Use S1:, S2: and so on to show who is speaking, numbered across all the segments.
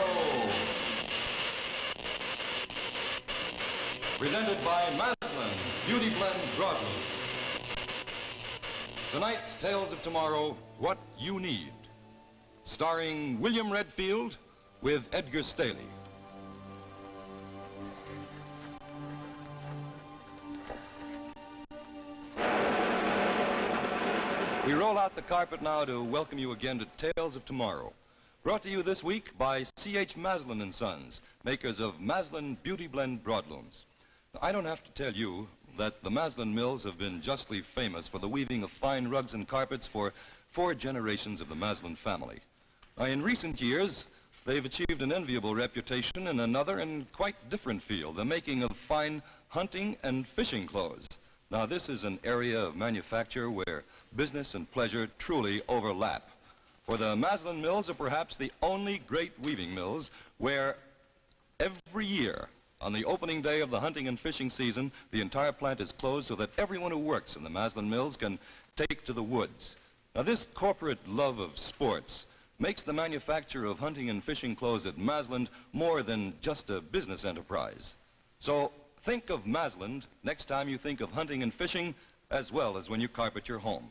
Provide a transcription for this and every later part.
S1: Tomorrow. Presented by Maslin Beauty Blend Broadloom. Tonight's Tales of Tomorrow, What You Need. Starring William Redfield with Edgar Staley. We roll out the carpet now to welcome you again to Tales of Tomorrow. Brought to you this week by C.H. Maslin & Sons, makers of Maslin Beauty Blend Broadlooms. Now, I don't have to tell you that the Maslin mills have been justly famous for the weaving of fine rugs and carpets for 4 generations of the Maslin family. Now, in recent years, they've achieved an enviable reputation in another and quite different field, the making of fine hunting and fishing clothes. Now, this is an area of manufacture where business and pleasure truly overlap. For the Maslin mills are perhaps the only great weaving mills where every year, on the opening day of the hunting and fishing season, the entire plant is closed so that everyone who works in the Maslin mills can take to the woods. Now, this corporate love of sports makes the manufacture of hunting and fishing clothes at Maslin more than just a business enterprise. So think of Maslin next time you think of hunting and fishing, as well as when you carpet your home.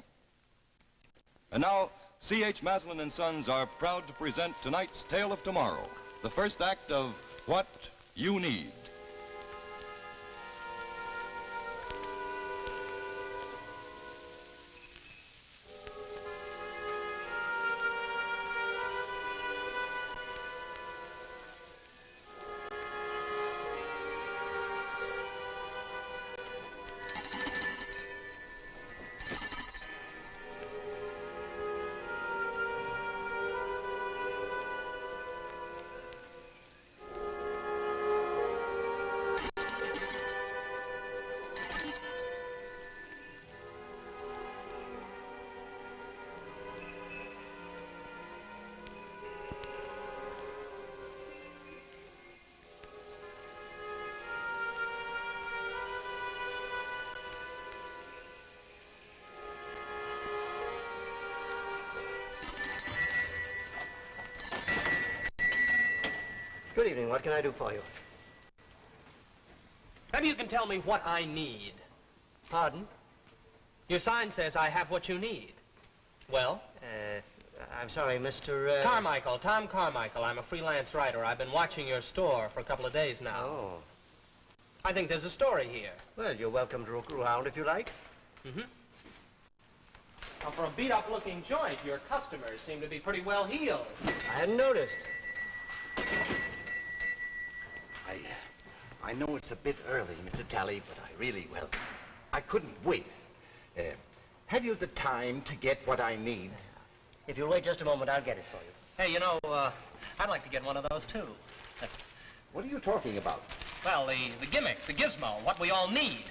S1: And now, C.H. Maslin & Sons are proud to present tonight's Tale of Tomorrow, the first act of What You Need.
S2: Good evening. What can I do for you?
S3: Maybe you can tell me what I need.
S2: Pardon?
S3: Your sign says I have what you need. Well?
S2: I'm sorry, Mr.
S3: Carmichael, Tom Carmichael. I'm a freelance writer. I've been watching your store for a couple of days now.
S2: Oh.
S3: I think there's a story here.
S2: Well, you're welcome to look around if you like.
S3: Mm-hmm. Now, for a beat-up-looking joint, your customers seem to be pretty well heeled.
S2: I hadn't noticed.
S4: I know it's a bit early, Mr. Talley, but well, I couldn't wait. Have you the time to get what I need?
S2: If you'll wait just a moment, I'll get it for you.
S3: Hey, you know, I'd like to get one of those, too.
S4: What are you talking about?
S3: Well, the gimmick, the gizmo, what we all need.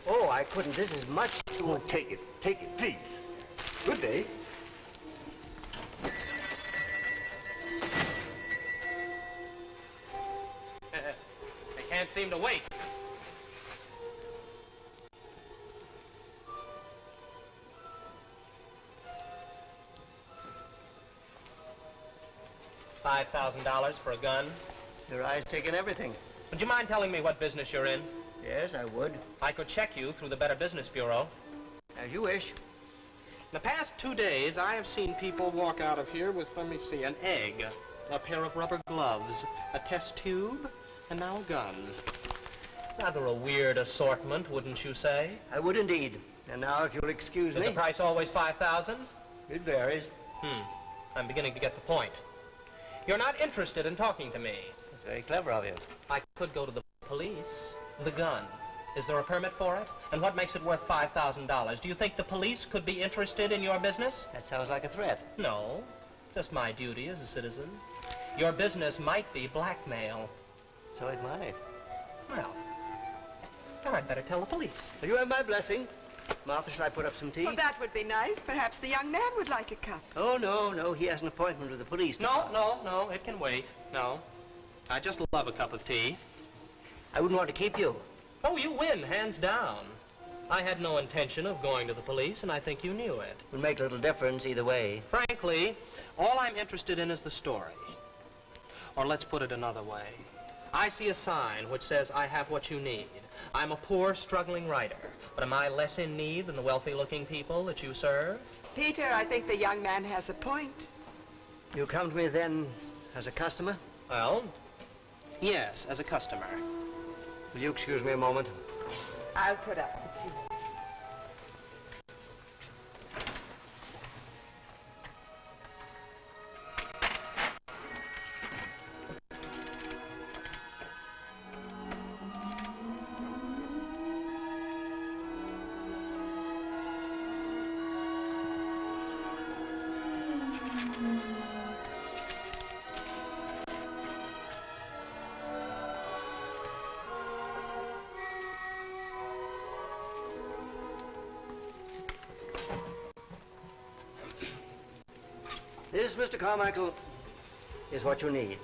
S2: Oh, I couldn't. This is much too...
S4: Oh, take it, please. Good day.
S3: I can't seem to wait. $5,000 for a gun.
S2: Your eye's taking everything.
S3: Would you mind telling me what business you're in?
S2: Yes, I would.
S3: I could check you through the Better Business Bureau.
S2: As you wish.
S3: In the past 2 days, I have seen people walk out of here with, let me see, an egg, a pair of rubber gloves, a test tube, and now a gun. Rather a weird assortment, wouldn't you say?
S2: I would indeed. And now, if you'll excuse me...
S3: Is the price always $5,000?
S2: It varies.
S3: I'm beginning to get the point. You're not interested in talking to me.
S2: It's very clever of you.
S3: I could go to the police. The gun. Is there a permit for it? And what makes it worth $5,000? Do you think the police could be interested in your business?
S2: That sounds like a threat.
S3: No. Just my duty as a citizen. Your business might be blackmail.
S2: So it might.
S3: Well, then I'd better tell the police.
S2: Well, you have my blessing. Martha, shall I put up some tea?
S5: Well, that would be nice. Perhaps the young man would like a cup.
S2: Oh, no. He has an appointment with the police.
S3: No. It can wait. No. I just love a cup of tea.
S2: I wouldn't want to keep you.
S3: Oh, you win, hands down. I had no intention of going to the police, and I think you knew it.
S2: It would make little difference either way.
S3: Frankly, All I'm interested in is the story. Or let's put it another way. I see a sign which says I have what you need. I'm a poor, struggling writer, but am I less in need than the wealthy-looking people that you serve?
S5: Peter, I think the young man has a point.
S2: You come to me then as a customer?
S3: Well, yes, as a customer.
S2: Will you excuse me a moment?
S5: I'll put up with you.
S2: This, Mr. Carmichael, is what you need.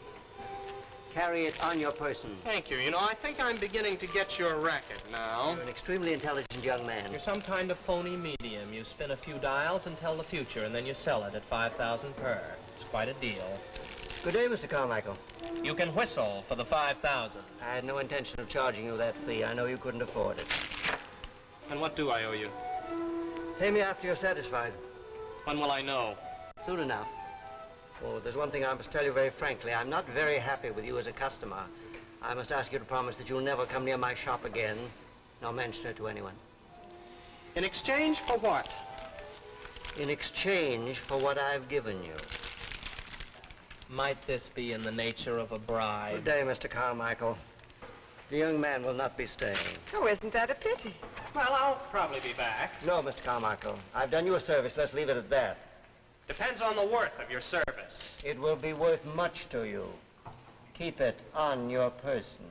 S2: Carry it on your person.
S3: Thank you. You know, I think I'm beginning to get your racket now.
S2: You're an extremely intelligent young man.
S3: You're some kind of phony medium. You spin a few dials and tell the future, and then you sell it at 5,000 per. It's quite a deal.
S2: Good day, Mr. Carmichael.
S3: You can whistle for the 5,000.
S2: I had no intention of charging you that fee. I know you couldn't afford it.
S3: And what do I owe you?
S2: Pay me after you're satisfied.
S3: When will I know?
S2: Soon enough. Oh, there's one thing I must tell you very frankly. I'm not very happy with you as a customer. I must ask you to promise that you'll never come near my shop again, nor mention it to anyone.
S3: In exchange for what?
S2: In exchange for what I've given you.
S3: Might this be in the nature of a bribe?
S2: Good day, Mr. Carmichael. The young man will not be staying.
S5: Oh, isn't that a pity?
S3: Well, I'll probably be back.
S2: No, Mr. Carmichael. I've done you a service. Let's leave it at that.
S3: Depends on the worth of your service.
S2: It will be worth much to you. Keep it on your person.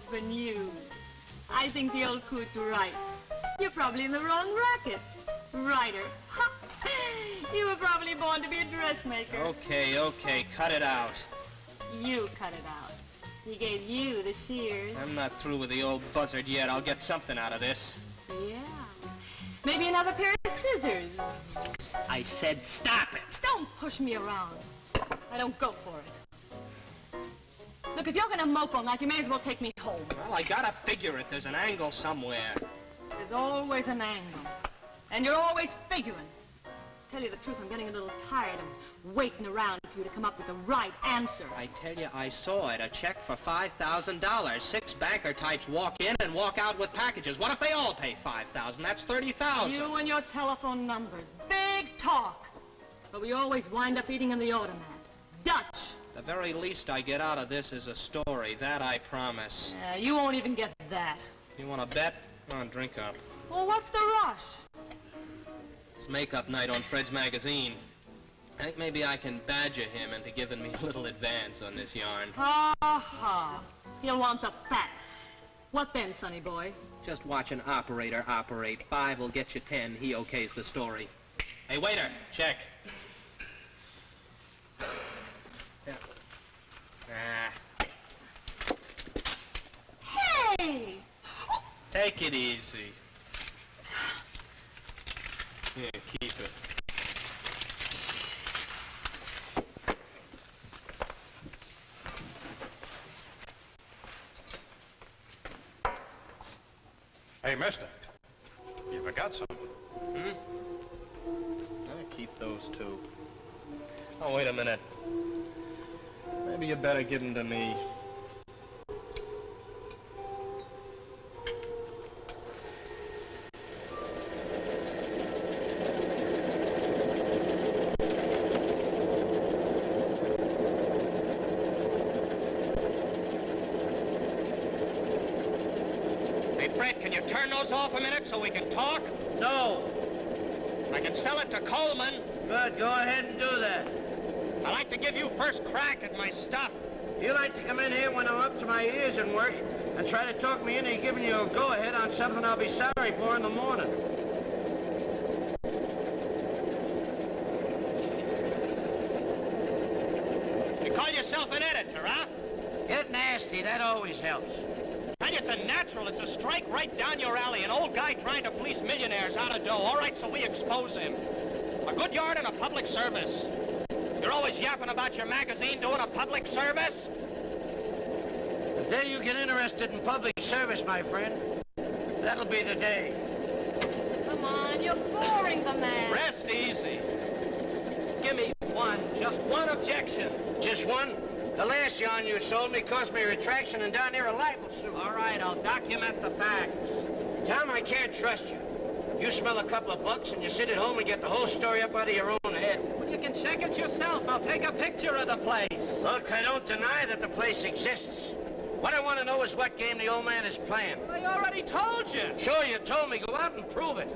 S6: For news. I think the old coot's right. You're probably in the wrong racket. Writer. Ha! You were probably born to be a dressmaker.
S3: Okay, cut it out.
S6: You cut it out. He gave you the shears.
S3: I'm not through with the old buzzard yet. I'll get something out of this.
S6: Yeah. Maybe another pair of scissors.
S3: I said stop it.
S6: Don't push me around. I don't go for it. Look, if you're gonna mope all night, you may as well take me home.
S3: Well, I gotta figure it. There's an angle somewhere.
S6: There's always an angle. And you're always figuring. Tell you the truth, I'm getting a little tired of waiting around for you to come up with the right answer.
S3: I tell you, I saw it. A check for $5,000. 6 banker types walk in and walk out with packages. What if they all pay $5,000? That's $30,000.
S6: You and your telephone numbers. Big talk. But we always wind up eating in the automat. Dutch.
S3: The very least I get out of this is a story. That I promise.
S6: You won't even get that.
S3: You want to bet? Come on, drink up.
S6: Well, what's the rush?
S3: It's makeup night on Fred's magazine. I think maybe I can badger him into giving me a little advance on this yarn.
S6: Ha, ha. He'll want the facts. What then, sonny boy?
S3: Just watch an operator operate. 5 will get you 10. He okays the story. Hey, waiter, check.
S6: Hey!
S3: Take it easy. Here, keep it.
S1: Hey, mister, you forgot something.
S3: I'll keep those 2. Oh, wait a minute. Maybe you better give them to me. Hey, Fred, can you turn those off a minute so we can talk?
S2: No.
S3: I can sell it to Coleman.
S2: Good, go ahead and do that.
S3: I like to give you first crack at my stuff.
S2: You like to come in here when I'm up to my ears in work and try to talk me into giving you a go-ahead on something I'll be sorry for in the morning.
S3: You call yourself an editor, huh?
S2: Get nasty, that always helps.
S3: And it's a natural. It's a strike right down your alley. An old guy trying to fleece millionaires out of dough. All right, so we expose him. A good yard and a public service. You're always yapping about your magazine doing a public service?
S2: The day you get interested in public service, my friend, that'll be the day.
S6: Come on, you're boring the man.
S3: Rest easy. Give me one, just one objection.
S2: Just one? The last yarn you sold me cost me a retraction and down there a libel suit.
S3: All right, I'll document the facts.
S2: Tom, I can't trust you. You smell a couple of bucks and you sit at home and get the whole story up out of your own head.
S3: Well, you can check it yourself. I'll take a picture of the place.
S2: Look, I don't deny that the place exists. What I want to know is what game the old man is playing.
S3: I already told you.
S2: Sure, you told me. Go out and prove it.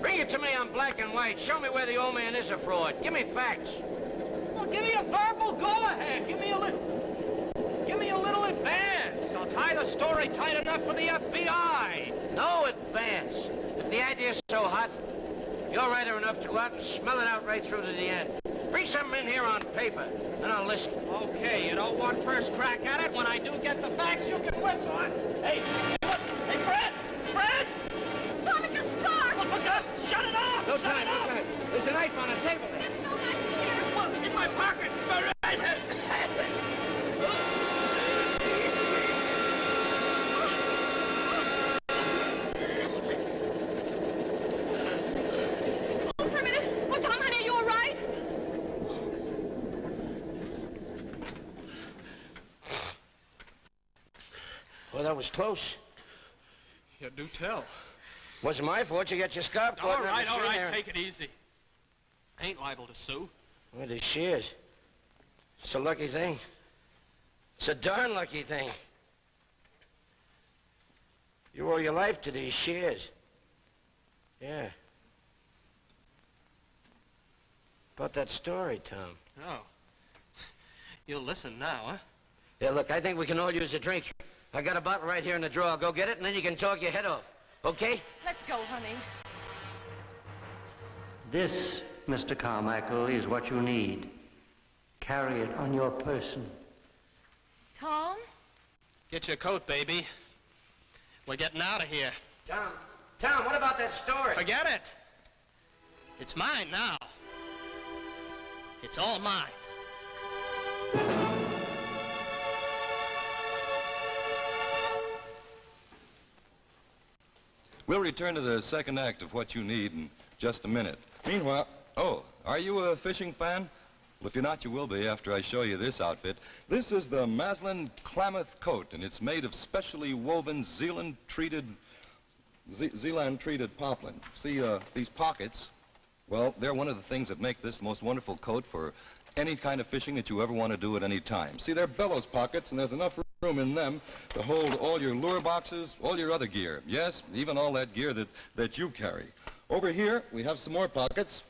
S2: Bring it to me on black and white. Show me where the old man is a fraud. Give me facts.
S3: Well, give me a verbal go-ahead. Give me a little advance. I'll tie the story tight enough for the FBI.
S2: No advance. If the idea's so hot, you're writer enough to go out and smell it out right through to the end. Bring something in here on paper, and I'll listen.
S3: Okay, you don't want first crack at it. When I do get the facts, you can whistle on. Hey, look. Hey, Fred! Fred!
S6: Stop it, you scarf!
S3: Well, for God's sake, shut it off!
S2: No time, no time. There's a knife on the table there.
S6: There's no knife here.
S3: Look, in my pocket. All right.
S6: Hold for a minute. Oh, Tom, honey, are you all right?
S2: Well, that was close.
S3: You do tell.
S2: Wasn't my fault you got your scarf caught.
S3: All right, take it easy. I ain't liable to sue.
S2: Well, the shears. It's a lucky thing. It's a darn lucky thing. You owe your life to these shears. Yeah. About that story, Tom.
S3: Oh. You'll listen now, huh?
S2: Yeah, look, I think we can all use a drink. I got a bottle right here in the drawer. I'll go get it, and then you can talk your head off. Okay?
S6: Let's go, honey.
S7: This, Mr. Carmichael, is what you need. Carry it on your person.
S6: Tom?
S3: Get your coat, baby. We're getting out of here.
S2: Tom, what about that story?
S3: Forget it. It's mine now. It's all mine.
S1: We'll return to the second act of What You Need in just a minute. Meanwhile, are you a fishing fan? Well, if you're not, you will be after I show you this outfit. This is the Maslin Klamath coat, and it's made of specially woven Zealand-treated poplin. See, these pockets, well, they're one of the things that make this most wonderful coat for any kind of fishing that you ever want to do at any time. See, they're bellows pockets, and there's enough room in them to hold all your lure boxes, all your other gear. Yes, even all that gear that you carry. Over here, we have some more pockets.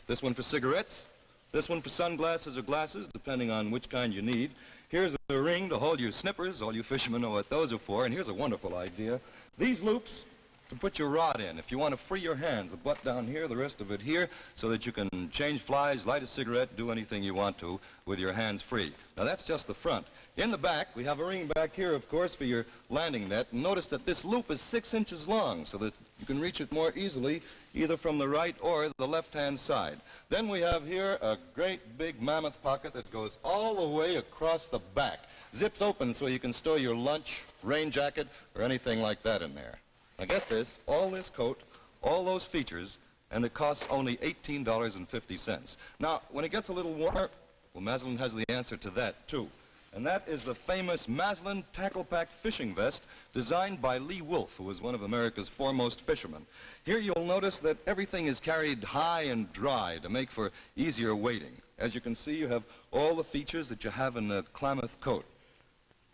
S1: This one for cigarettes, this one for sunglasses or glasses, depending on which kind you need. Here's a ring to hold your snippers. All you fishermen know what those are for. And here's a wonderful idea. These loops to put your rod in. If you want to free your hands, the butt down here, the rest of it here, so that you can change flies, light a cigarette, do anything you want to with your hands free. Now, that's just the front. In the back, we have a ring back here, of course, for your landing net. And notice that this loop is 6 inches long, so that you can reach it more easily, either from the right or the left-hand side. Then we have here a great big mammoth pocket that goes all the way across the back. Zips open so you can store your lunch, rain jacket, or anything like that in there. Now get this, all this coat, all those features, and it costs only $18.50. Now, when it gets a little warmer, well, Maslin has the answer to that, too. And that is the famous Maslin Tackle Pack fishing vest designed by Lee Wolf, who was one of America's foremost fishermen. Here you'll notice that everything is carried high and dry to make for easier wading. As you can see, you have all the features that you have in the Klamath coat.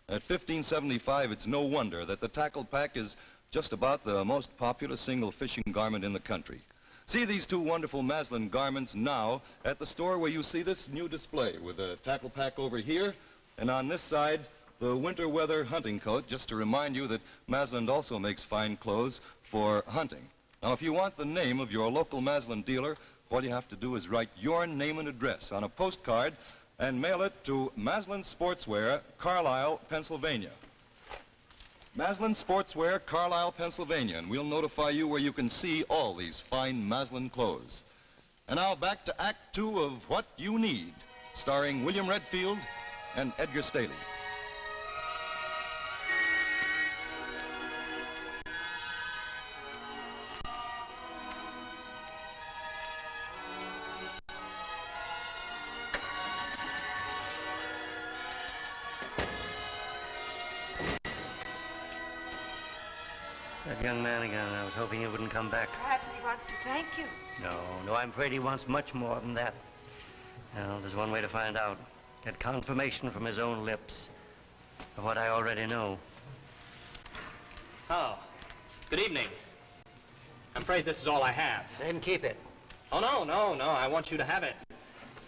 S1: At $15.75, it's no wonder that the Tackle Pack is just about the most popular single fishing garment in the country. See these two wonderful Maslin garments now at the store where you see this new display with a tackle pack over here, and on this side, the winter weather hunting coat, just to remind you that Maslin also makes fine clothes for hunting. Now, if you want the name of your local Maslin dealer, all you have to do is write your name and address on a postcard and mail it to Maslin Sportswear, Carlisle, Pennsylvania. Maslin Sportswear, Carlisle, Pennsylvania, and we'll notify you where you can see all these fine Maslin clothes. And now back to Act 2 of What You Need, starring William Redfield and Edgar Staley.
S7: That young man again. I was hoping he wouldn't come back.
S5: Perhaps he wants to thank you.
S7: No, I'm afraid he wants much more than that. Now, there's one way to find out. Get confirmation from his own lips of what I already know.
S3: Oh, good evening. I'm afraid this is all I have.
S2: Then keep it.
S3: Oh, no. I want you to have it.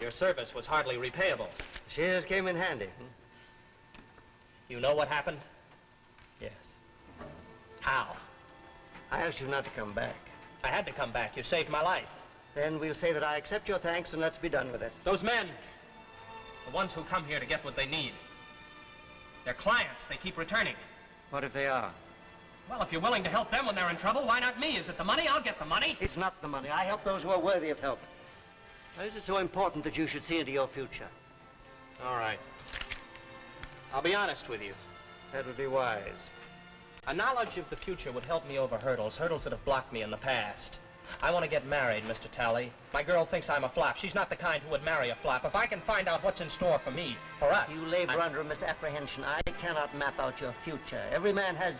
S3: Your service was hardly repayable.
S2: Shears came in handy.
S3: You know what happened?
S2: Yes.
S3: How?
S2: I asked you not to come back.
S3: I had to come back. You saved my life.
S2: Then we'll say that I accept your thanks and let's be done with it.
S3: Those men, the ones who come here to get what they need, they're clients. They keep returning.
S7: What if they are?
S3: Well, if you're willing to help them when they're in trouble, why not me? Is it the money? I'll get the money.
S2: It's not the money. I help those who are worthy of help. Why is it so important that you should see into your future?
S3: All right. I'll be honest with you.
S2: That would be wise.
S3: A knowledge of the future would help me over hurdles that have blocked me in the past. I want to get married, Mr. Talley. My girl thinks I'm a flop. She's not the kind who would marry a flop. If I can find out what's in store for me, for us...
S2: You labor under a misapprehension. I cannot map out your future. Every man has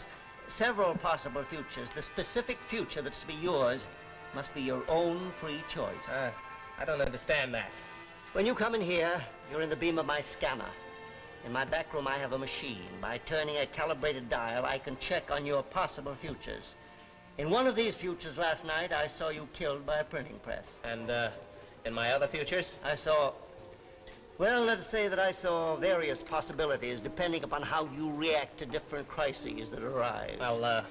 S2: several possible futures. The specific future that's to be yours must be your own free choice.
S3: I don't understand that.
S2: When you come in here, you're in the beam of my scanner. In my back room, I have a machine. By turning a calibrated dial, I can check on your possible futures. In one of these futures last night, I saw you killed by a printing press.
S3: And, in my other futures?
S2: I saw... Well, let's say that I saw various possibilities depending upon how you react to different crises that arise.
S3: Well,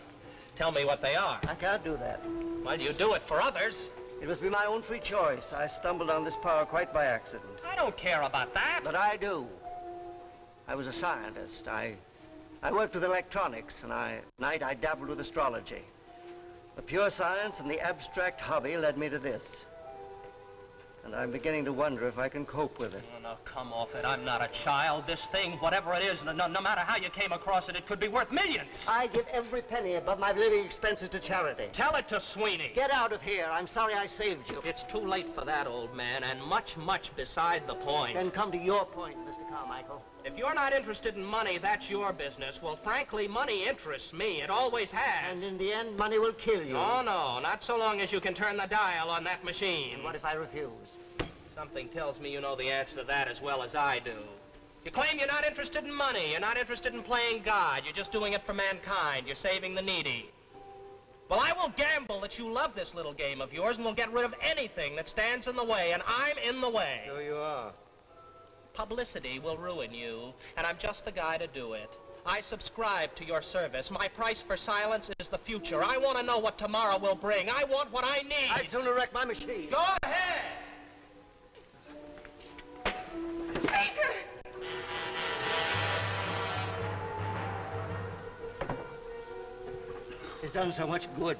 S3: tell me what they are.
S2: I can't do that.
S3: Well, you do it for others.
S2: It must be my own free choice. I stumbled on this power quite by accident.
S3: I don't care about that.
S2: But I do. I was a scientist. I worked with electronics, and at night I dabbled with astrology. The pure science and the abstract hobby led me to this. And I'm beginning to wonder if I can cope with it.
S3: Oh, no, come off it. I'm not a child. This thing, whatever it is, no matter how you came across it, it could be worth millions.
S2: I give every penny above my living expenses to charity.
S3: Tell it to Sweeney.
S2: Get out of here. I'm sorry I saved you.
S3: It's too late for that, old man, and much beside the point.
S2: Then come to your point, Mr. Carmichael.
S3: If you're not interested in money, that's your business. Well, frankly, money interests me. It always has.
S2: And in the end, money will kill you.
S3: Oh, no, not so long as you can turn the dial on that machine.
S2: And what if I refuse?
S3: Something tells me you know the answer to that as well as I do. You claim you're not interested in money. You're not interested in playing God. You're just doing it for mankind. You're saving the needy. Well, I will gamble that you love this little game of yours and will get rid of anything that stands in the way, and I'm in the way.
S2: So you are.
S3: Publicity will ruin you, and I'm just the guy to do it. I subscribe to your service. My price for silence is the future. I want to know what tomorrow will bring. I want what I need.
S2: I'd sooner wreck my machine.
S3: Go ahead!
S5: Peter!
S2: It's done so much good.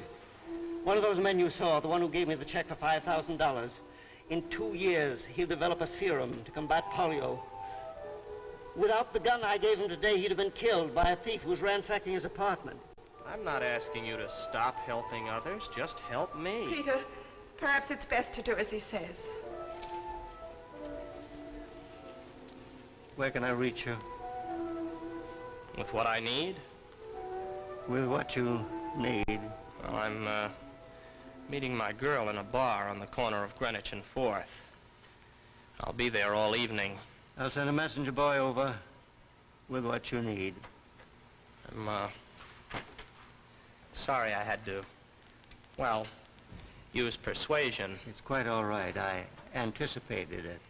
S2: One of those men you saw, the one who gave me the check for $5,000, in 2 years, he'll develop a serum to combat polio. Without the gun I gave him today, he'd have been killed by a thief who was ransacking his apartment.
S3: I'm not asking you to stop helping others. Just help me.
S5: Peter, perhaps it's best to do as he says.
S7: Where can I reach you?
S3: With what I need?
S7: With what you need.
S3: Well, I'm, meeting my girl in a bar on the corner of Greenwich and 4th. I'll be there all evening.
S7: I'll send a messenger boy over with what you need.
S3: Sorry I had to, well, use persuasion.
S7: It's quite all right. I anticipated it.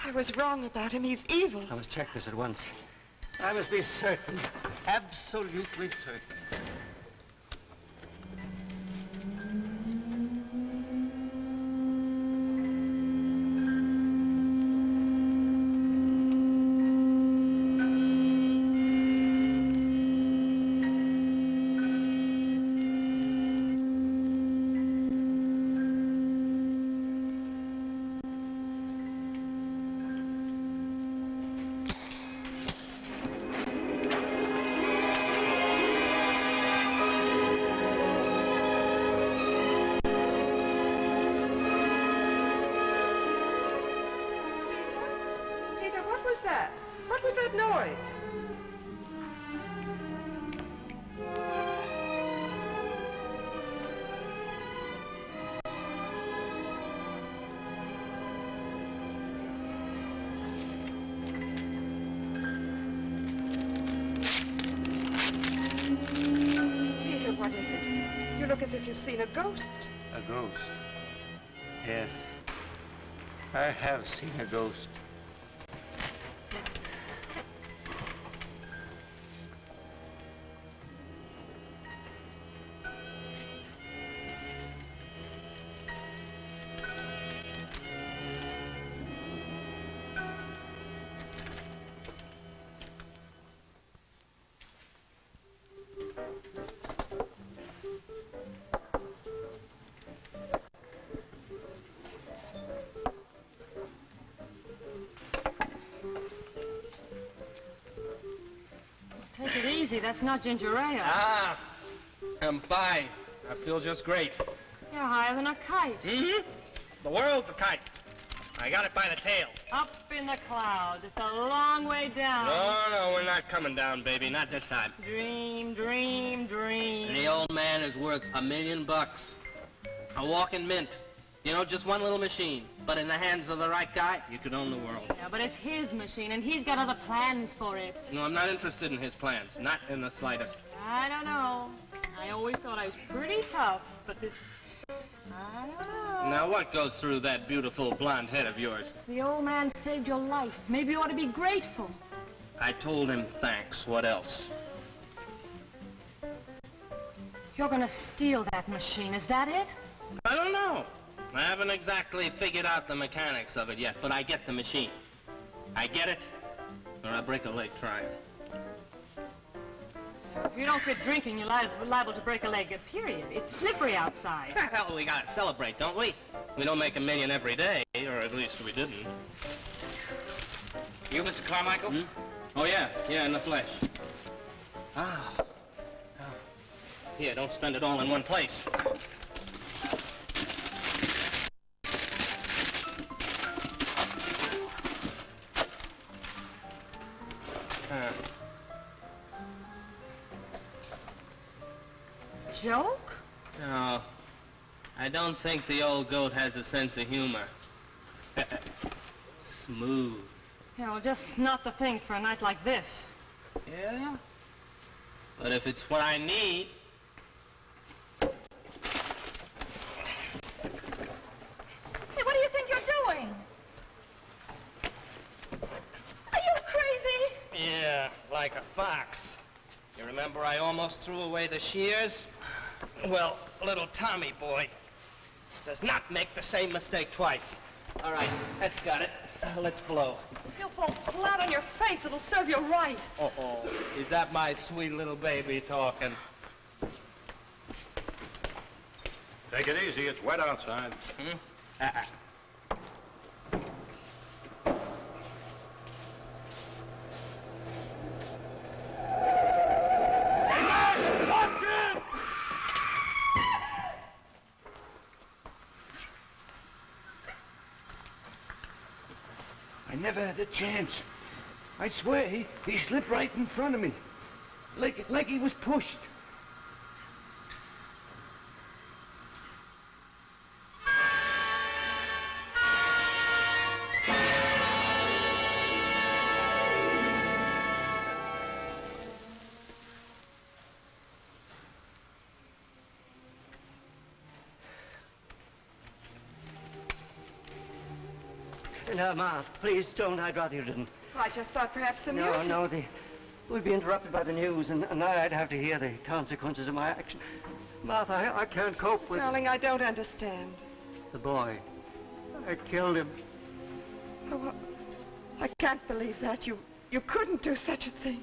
S5: I was wrong about him. He's evil.
S7: I must check this at once. I must be certain, absolutely certain.
S5: What is it? You look as if you've seen a ghost.
S7: A ghost? Yes. I have seen a ghost.
S6: Take it easy. That's not ginger ale.
S3: Ah, I'm fine. I feel just great.
S6: You're higher than a kite.
S3: Mm-hmm. The world's a kite. I got it by the tail.
S6: Up in the clouds. It's a long way down.
S3: No, we're not coming down, baby. Not this time.
S6: Dream, dream, dream.
S3: And the old man is worth $1 million. A walking mint. You know, just one little machine. But in the hands of the right guy, you could own the world.
S6: Yeah, but it's his machine, and he's got other plans for it.
S3: No, I'm not interested in his plans. Not in the slightest.
S6: I don't know. I always thought I was pretty tough, but this... I don't know.
S3: Now, what goes through that beautiful blonde head of yours?
S6: The old man saved your life. Maybe you ought to be grateful.
S3: I told him thanks. What else?
S6: You're gonna steal that machine, is that it?
S3: I don't know. I haven't exactly figured out the mechanics of it yet, but I get the machine. I get it, or I break a leg trying.
S6: If you don't quit drinking, you're liable to break a leg, period. It's slippery outside.
S3: Hell, we gotta celebrate, don't we? We don't make $1 million every day, or at least we didn't. You, Mr. Carmichael? Hmm? Oh, yeah, in the flesh. Ah. Here, don't spend it all in one place.
S6: Joke?
S3: No. I don't think the old goat has a sense of humor. Smooth.
S6: Yeah, well, just not the thing for a night like this.
S3: Yeah? But if it's what I need...
S6: Hey, what do you think you're doing? Are you crazy?
S3: Yeah, like a fox. You remember I almost threw away the shears? Well, little Tommy boy does not make the same mistake twice. All right, that's got it. Let's blow.
S6: You'll fall flat on your face. It'll serve you right.
S3: Oh, is that my sweet little baby talking?
S1: Take it easy. It's wet outside.
S4: I never had a chance. I swear he slipped right in front of me. Like he was pushed.
S7: No, Ma, please don't. I'd rather you didn't.
S5: Well, I just thought perhaps the music...
S7: No, we'd be interrupted by the news, and I'd have to hear the consequences of my action. Martha, I can't cope with...
S5: Darling, I don't understand.
S7: The boy. I killed him.
S5: Oh, well, I can't believe that. You couldn't do such a thing.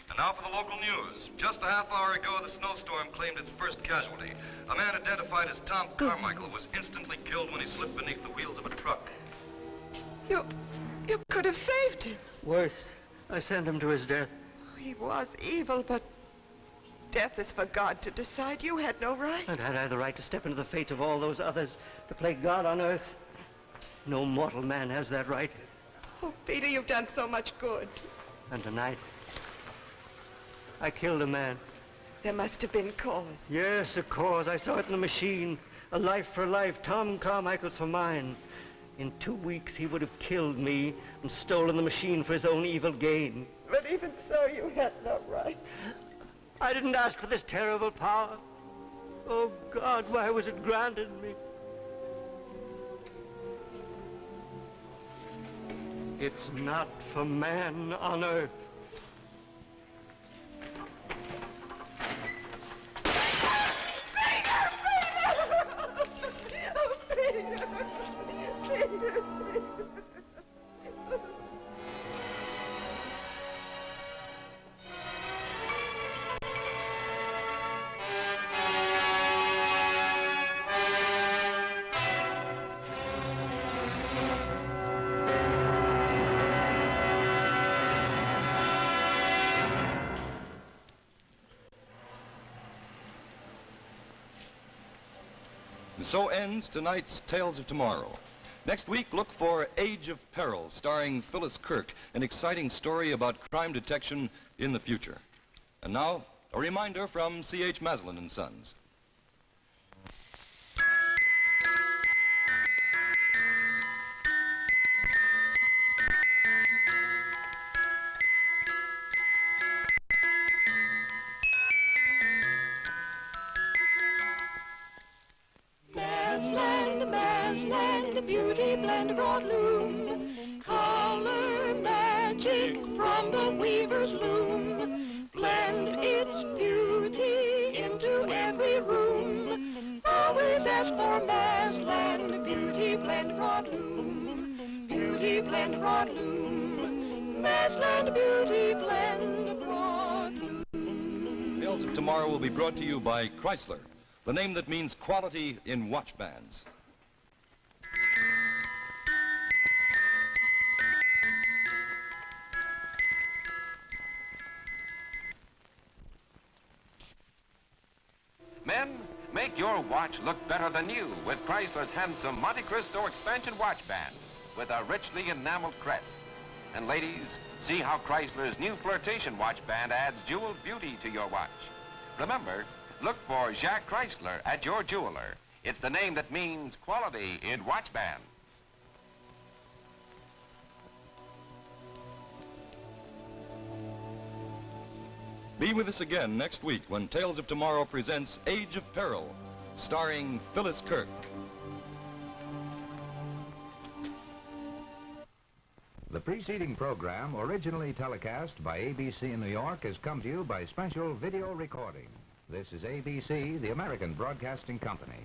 S1: And now for the local news. Just a half hour ago, the snowstorm claimed its first casualty. A man identified as Tom Carmichael was instantly killed when he slipped beneath the wheels of a truck.
S5: You could have saved him.
S7: Worse, I sent him to his death.
S5: He was evil, but death is for God to decide. You had no right.
S7: And had I the right to step into the fate of all those others, to play God on earth? No mortal man has that right.
S5: Oh, Peter, you've done so much good.
S7: And tonight, I killed a man.
S5: There must have been cause.
S7: Yes, of course. I saw it in the machine. A life for life. Tom Carmichael's for mine. In 2 weeks, he would have killed me and stolen the machine for his own evil gain.
S5: But even so, you had no right.
S7: I didn't ask for this terrible power. Oh, God, why was it granted me? It's not for man on earth.
S1: And so ends tonight's Tales of Tomorrow. Next week, look for Age of Peril, starring Phyllis Kirk, an exciting story about crime detection in the future. And now, a reminder from C.H. Maslin and Sons.
S6: Beauty blend broad loom, color magic from the weaver's loom. Blend its beauty into every room. Always ask for Masland Beauty blend broad loom. Beauty blend broad loom. Masland Beauty blend broad loom.
S1: Tales of Tomorrow will be brought to you by Chrysler, the name that means quality in watch bands.
S8: Men, make your watch look better than new with Chrysler's handsome Monte Cristo expansion watch band with a richly enameled crest. And ladies, see how Chrysler's new flirtation watch band adds jeweled beauty to your watch. Remember, look for Jacques Chrysler at your jeweler. It's the name that means quality in watch bands.
S1: Be with us again next week when Tales of Tomorrow presents Age of Peril, starring Phyllis Kirk.
S9: The preceding program, originally telecast by ABC in New York, has come to you by special video recording. This is ABC, the American Broadcasting Company.